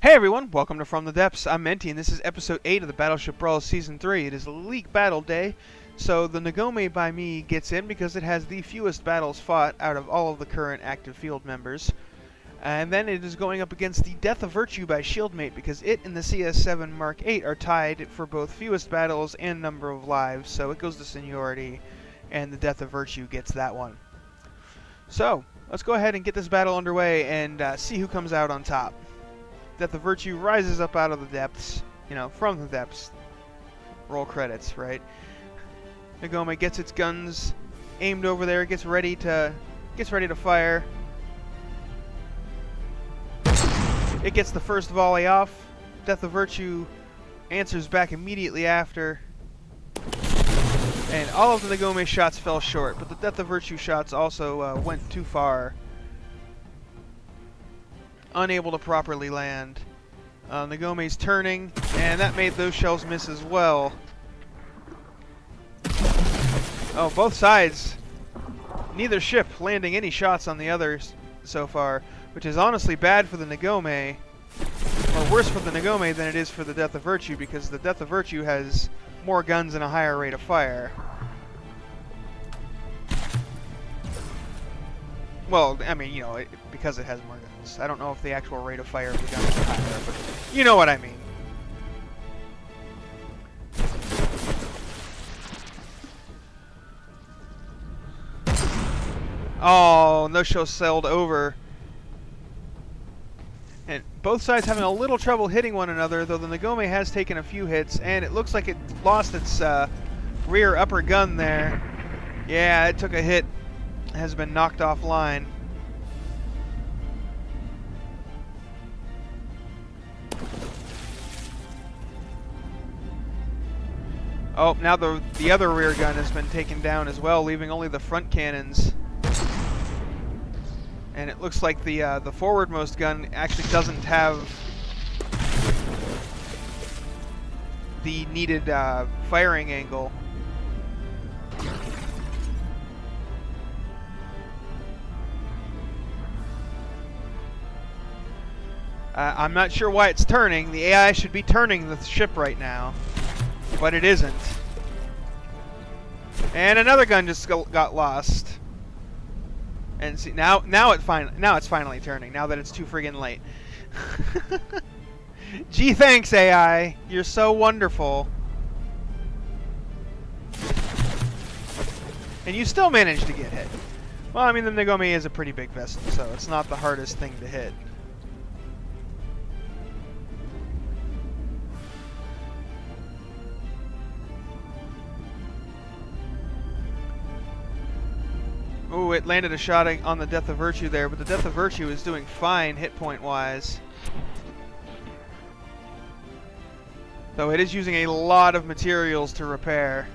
Hey everyone, welcome to From the Depths. I'm Menti, and this is episode 8 of the Battleship Brawl Season 3. It is League Battle Day, so the Ngome by me gets in because it has the fewest battles fought out of all of the current active field members. And then it is going up against the Death of Virtue by Shieldmate because it and the CS7 Mark 8 are tied for both fewest battles and number of lives, so it goes to seniority, and the Death of Virtue gets that one. So, let's go ahead and get this battle underway and see who comes out on top. Death of Virtue rises up out of the depths, from the depths. Roll credits, right? Ngome gets its guns aimed over there, gets ready to fire. It gets the first volley off. Death of Virtue answers back immediately after. And all of the Ngome shots fell short, but the Death of Virtue shots also went too far. Unable to properly land. Ngome's turning, and that made those shells miss as well. Oh, both sides. Neither ship landing any shots on the others so far, which is honestly bad for the Ngome, or worse for the Ngome than it is for the Death of Virtue, because the Death of Virtue has more guns and a higher rate of fire. Well, I mean, because it has more guns. I don't know if the actual rate of fire of the gun is higher, but you know what I mean. Oh, no show sailed over. And both sides having a little trouble hitting one another, though the Ngome has taken a few hits, and it looks like it lost its rear upper gun there. Yeah, it took a hit. Has been knocked offline. Oh, now the other rear gun has been taken down as well, leaving only the front cannons. And it looks like the forwardmost gun actually doesn't have the needed firing angle. I'm not sure why it's turning. The AI should be turning the ship right now, but it isn't. And another gun just got lost. And see, now it's finally turning. Now that it's too friggin' late. Gee, thanks AI. You're so wonderful. And you still managed to get hit. Well, I mean, the Ngome is a pretty big vessel, so it's not the hardest thing to hit. Ooh, it landed a shot on the Death of Virtue there, but the Death of Virtue is doing fine hit point wise. Though it is using a lot of materials to repair.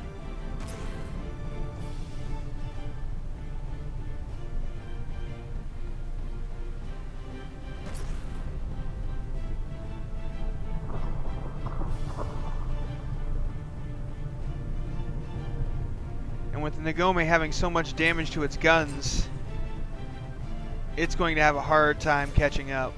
And with the Ngome having so much damage to its guns, it's going to have a hard time catching up.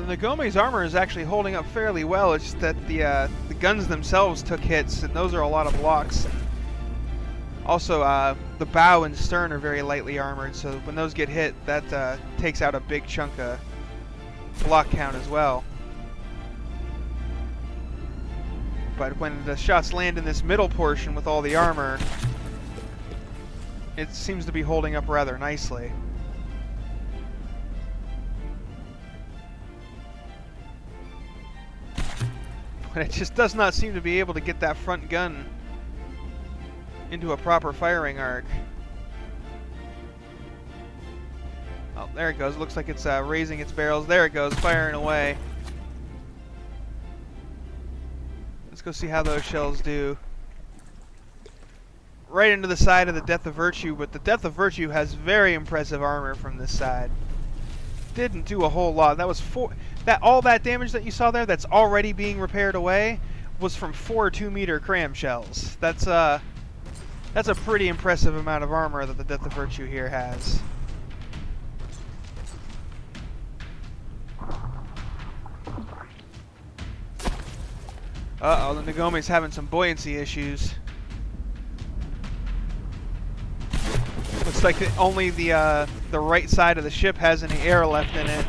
The Ngome's armor is actually holding up fairly well. It's just that the guns themselves took hits, and those are a lot of blocks. Also, the bow and stern are very lightly armored, so when those get hit, that takes out a big chunk of block count as well. But when the shots land in this middle portion with all the armor, it seems to be holding up rather nicely. But it just does not seem to be able to get that front gun into a proper firing arc. Oh, there it goes. Looks like it's raising its barrels. There it goes, firing away. Let's go see how those shells do. Right into the side of the Death of Virtue, but the Death of Virtue has very impressive armor from this side. Didn't do a whole lot. That was all that damage that you saw there that's already being repaired away was from 4 2-meter cram shells. That's a pretty impressive amount of armor that the Death of Virtue here has. Uh-oh, the Ngome's having some buoyancy issues. Looks like only the right side of the ship has any air left in it.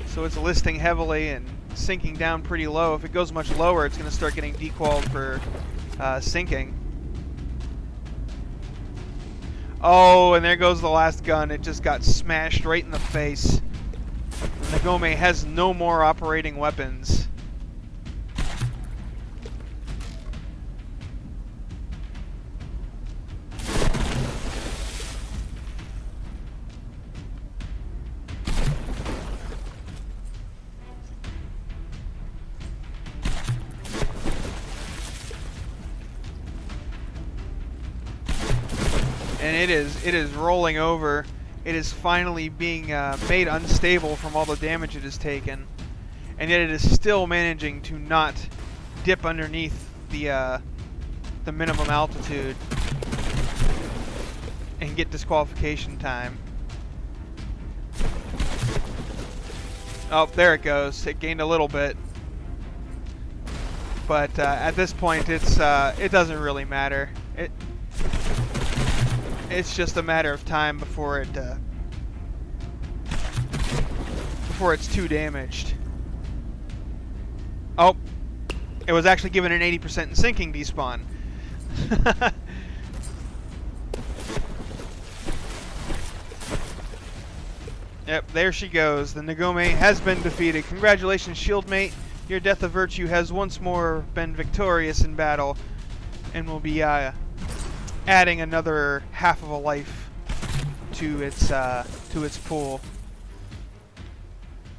So it's listing heavily and sinking down pretty low. If it goes much lower, it's going to start getting dequalled for sinking. Oh, and there goes the last gun. It just got smashed right in the face. The Ngome has no more operating weapons. And it is rolling over. It is finally being made unstable from all the damage it has taken, and yet it is still managing to not dip underneath the minimum altitude and get disqualification time. Oh, there it goes. It gained a little bit, but at this point, it doesn't really matter. It's just a matter of time before it's too damaged. Oh, it was actually given an 80% in sinking despawn. Yep, there she goes. The Ngome has been defeated. Congratulations, Shieldmate. Your Death of Virtue has once more been victorious in battle, and will be adding another half of a life to its pool.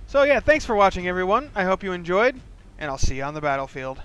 So yeah, thanks for watching, everyone. I hope you enjoyed, and I'll see you on the battlefield.